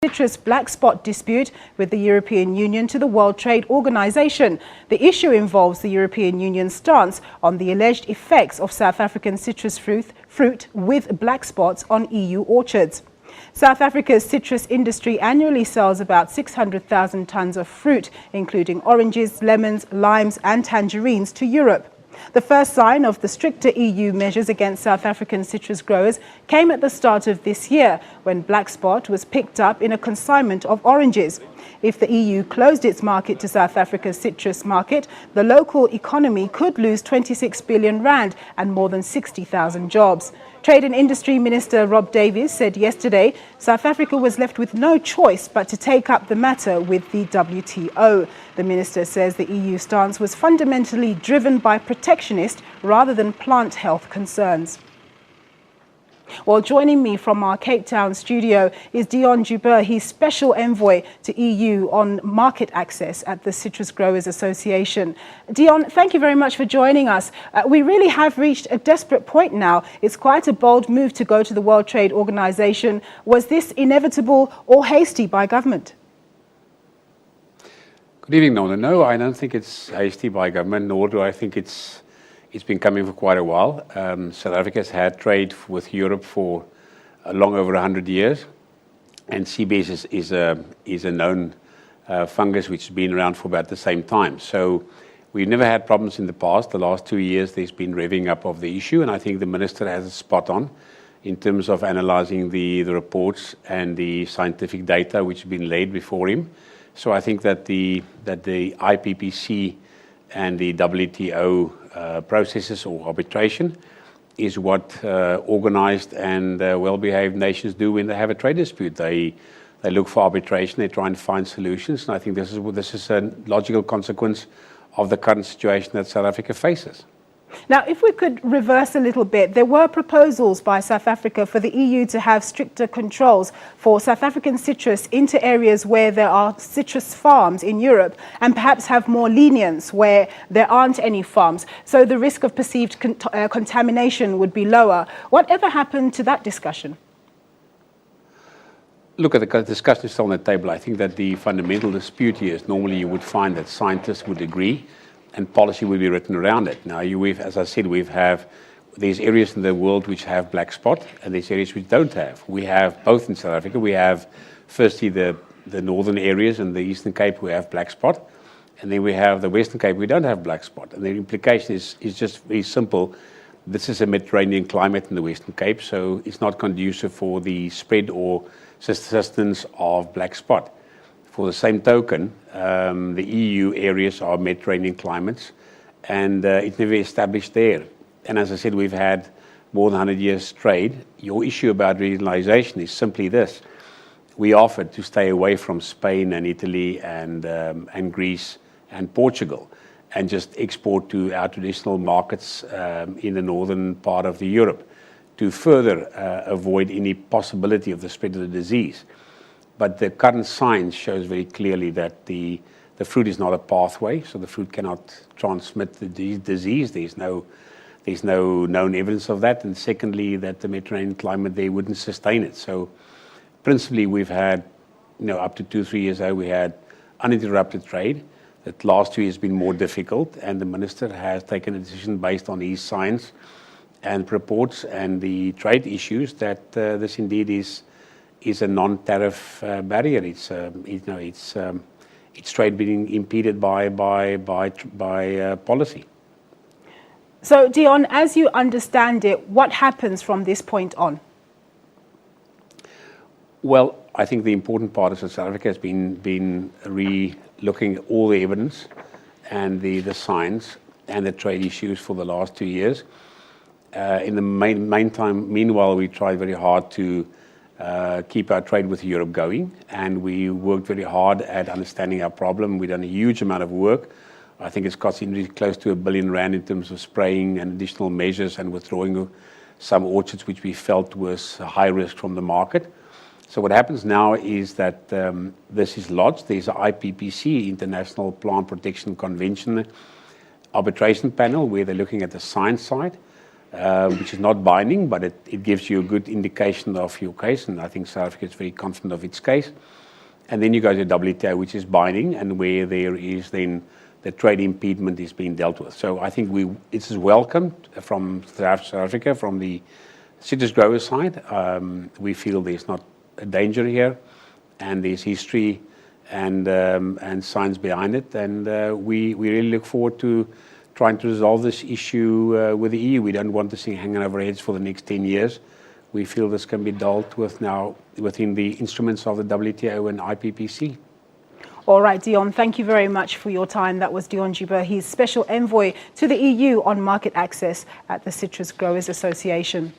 citrus black spot dispute with the European Union to the World Trade Organization. The issue involves the European Union's stance on the alleged effects of South African citrus fruit with black spots on EU orchards. South Africa's citrus industry annually sells about 600,000 tons of fruit, including oranges, lemons, limes and tangerines, to Europe. The first sign of the stricter EU measures against South African citrus growers came at the start of this year, when black spot was picked up in a consignment of oranges. If the EU closed its market to South Africa's citrus market, the local economy could lose 26 billion rand and more than 60,000 jobs. Trade and Industry Minister Rob Davies said yesterday South Africa was left with no choice but to take up the matter with the WTO. The minister says the EU stance was fundamentally driven by protectionist rather than plant health concerns. Well, joining me from our Cape Town studio is Dion Joubert, he's Special Envoy to EU on market access at the Citrus Growers Association. Dion, thank you very much for joining us. We really have reached a desperate point now. It's quite a bold move to go to the World Trade Organization. Was this inevitable or hasty by government? Good evening, Nona. No, I don't think it's hasty by government, nor do I think it's been coming for quite a while. South Africa has had trade with Europe for long over 100 years, and CBS is a known fungus which has been around for about the same time. So we've never had problems in the past. The last 2 years there's been revving up of the issue, and I think the minister has a spot on in terms of analysing the reports and the scientific data which have been laid before him. So I think that the IPPC and the WTO processes or arbitration is what organized and well-behaved nations do when they have a trade dispute. They look for arbitration, they try and find solutions, and I think this is a logical consequence of the current situation that South Africa faces. Now, if we could reverse a little bit, there were proposals by South Africa for the EU to have stricter controls for South African citrus into areas where there are citrus farms in Europe, and perhaps have more lenience where there aren't any farms, so the risk of perceived contamination would be lower. Whatever happened to that discussion? Look, at the discussion is still on the table. I think that the fundamental dispute here is normally you would find that scientists would agree and policy will be written around it. Now, as I said, there's areas in the world which have black spot, and there's areas which don't have. We have both in South Africa. We have, firstly, the northern areas and the Eastern Cape, we have black spot, and then we have the Western Cape, we don't have black spot. And the implication is just very simple. This is a Mediterranean climate in the Western Cape, so it's not conducive for the spread or sustenance of black spot. For the same token, the EU areas are Mediterranean climates, and it's never established there. And as I said, we've had more than 100 years trade. Your issue about regionalization is simply this. We offered to stay away from Spain and Italy and Greece and Portugal and just export to our traditional markets in the northern part of Europe to further avoid any possibility of the spread of the disease. But the current science shows very clearly that the fruit is not a pathway, so the fruit cannot transmit the disease. There's no known evidence of that. And secondly, that the Mediterranean climate there wouldn't sustain it. So principally, we've had, up to 2-3 years ago, we had uninterrupted trade. That last 2 years has been more difficult, and the minister has taken a decision based on his science and reports and the trade issues that this indeed is a non-tariff barrier. It's trade being impeded by policy. So, Dion, as you understand it, what happens from this point on? Well, I think the important part is that South Africa has been re-looking at all the evidence and the science and the trade issues for the last 2 years. In the meanwhile, we tried very hard to keep our trade with Europe going, and we worked very hard at understanding our problem. We've done a huge amount of work. I think it's costing close to R1 billion in terms of spraying and additional measures and withdrawing some orchards which we felt was high risk from the market. So what happens now is that this is lodged. There's an IPPC, International Plant Protection Convention, arbitration panel where they're looking at the science side. which is not binding, but it gives you a good indication of your case, and I think South Africa is very confident of its case. And then you go to WTO, which is binding, and where there is then the trade impediment is being dealt with. So I think it is welcomed from South Africa, from the citrus grower side. We feel there's not a danger here, and there's history and science behind it, and we really look forward to trying to resolve this issue with the EU. We don't want this thing hanging over our heads for the next 10 years. We feel this can be dealt with now within the instruments of the WTO and IPPC. All right, Dion, thank you very much for your time. That was Dion Juba. He's Special Envoy to the EU on Market Access at the Citrus Growers Association.